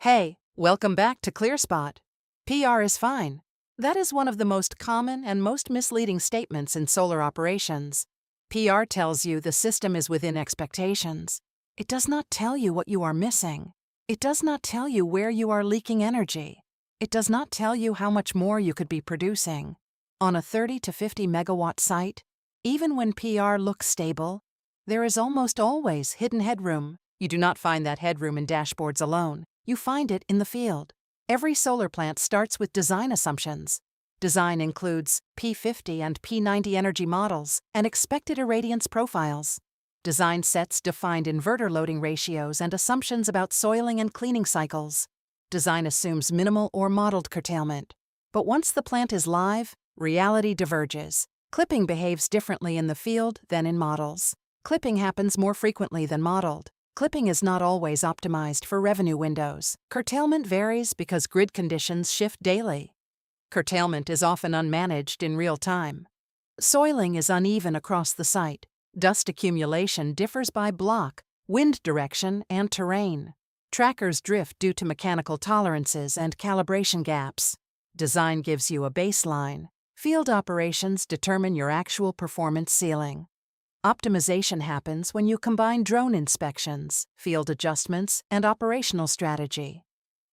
Hey, welcome back to ClearSpot. PR is fine. That is one of the most common and most misleading statements in solar operations. PR tells you the system is within expectations. It does not tell you what you are missing. It does not tell you where you are leaking energy. It does not tell you how much more you could be producing. On a 30 to 50 megawatt site, even when PR looks stable, there is almost always hidden headroom. You do not find that headroom in dashboards alone. You find it in the field. Every solar plant starts with design assumptions. Design includes P50 and P90 energy models and expected irradiance profiles. Design sets defined inverter loading ratios and assumptions about soiling and cleaning cycles. Design assumes minimal or modeled curtailment. But once the plant is live, reality diverges. Clipping behaves differently in the field than in models. Clipping happens more frequently than modeled. Clipping is not always optimized for revenue windows. Curtailment varies because grid conditions shift daily. Curtailment is often unmanaged in real time. Soiling is uneven across the site. Dust accumulation differs by block, wind direction, and terrain. Trackers drift due to mechanical tolerances and calibration gaps. Design gives you a baseline. Field operations determine your actual performance ceiling. Optimization happens when you combine drone inspections, field adjustments, and operational strategy.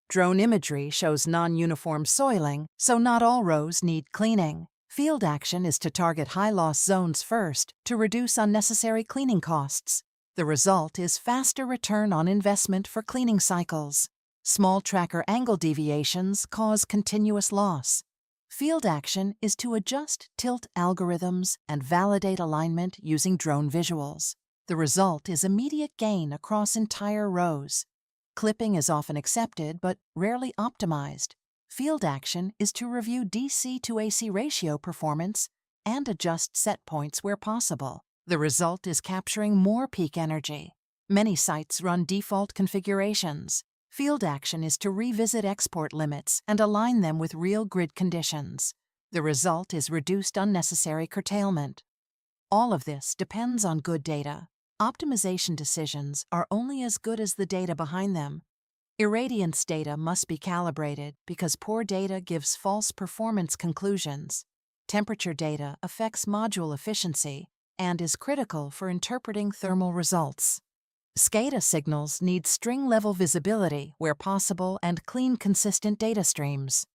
Drone imagery shows non-uniform soiling, so not all rows need cleaning. Field action is to target high-loss zones first to reduce unnecessary cleaning costs. The result is faster return on investment for cleaning cycles. Small tracker angle deviations cause continuous loss. Field action is to adjust tilt algorithms and validate alignment using drone visuals. The result is immediate gain across entire rows. Clipping is often accepted but rarely optimized. Field action is to review DC to AC ratio performance and adjust set points where possible. The result is capturing more peak energy. Many sites run default configurations. Field action is to revisit export limits and align them with real grid conditions. The result is reduced unnecessary curtailment. All of this depends on good data. Optimization decisions are only as good as the data behind them. Irradiance data must be calibrated because poor data gives false performance conclusions. Temperature data affects module efficiency and is critical for interpreting thermal results. SCADA signals need string-level visibility where possible and clean, consistent data streams.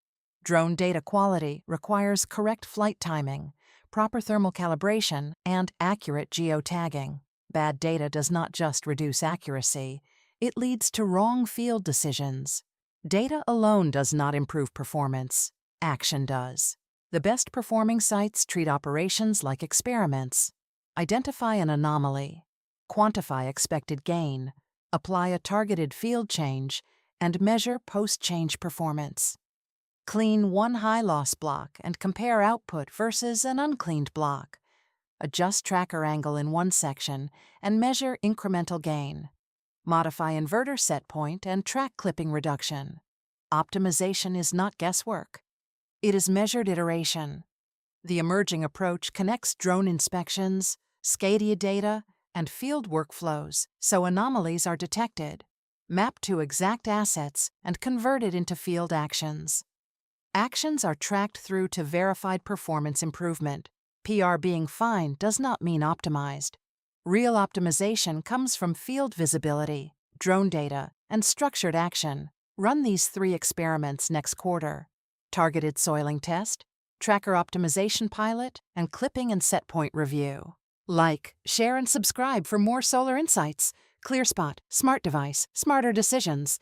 Drone data quality requires correct flight timing, proper thermal calibration, and accurate geotagging. Bad data does not just reduce accuracy, it leads to wrong field decisions. Data alone does not improve performance. Action does. The best performing sites treat operations like experiments. Identify an anomaly. Quantify expected gain, apply a targeted field change, and measure post-change performance. Clean one high-loss block and compare output versus an uncleaned block. Adjust tracker angle in one section and measure incremental gain. Modify inverter set point and track clipping reduction. Optimization is not guesswork. It is measured iteration. The emerging approach connects drone inspections, SCADA data, and field workflows so anomalies are detected, mapped to exact assets, and converted into field actions. Actions are tracked through to verified performance improvement. PR being fine does not mean optimized. Real optimization comes from field visibility, drone data, and structured action. Run these 3 experiments next quarter: targeted soiling test, tracker optimization pilot, and clipping and set point review. Like, share, and subscribe for more solar insights. ClearSpot, smart device, smarter decisions.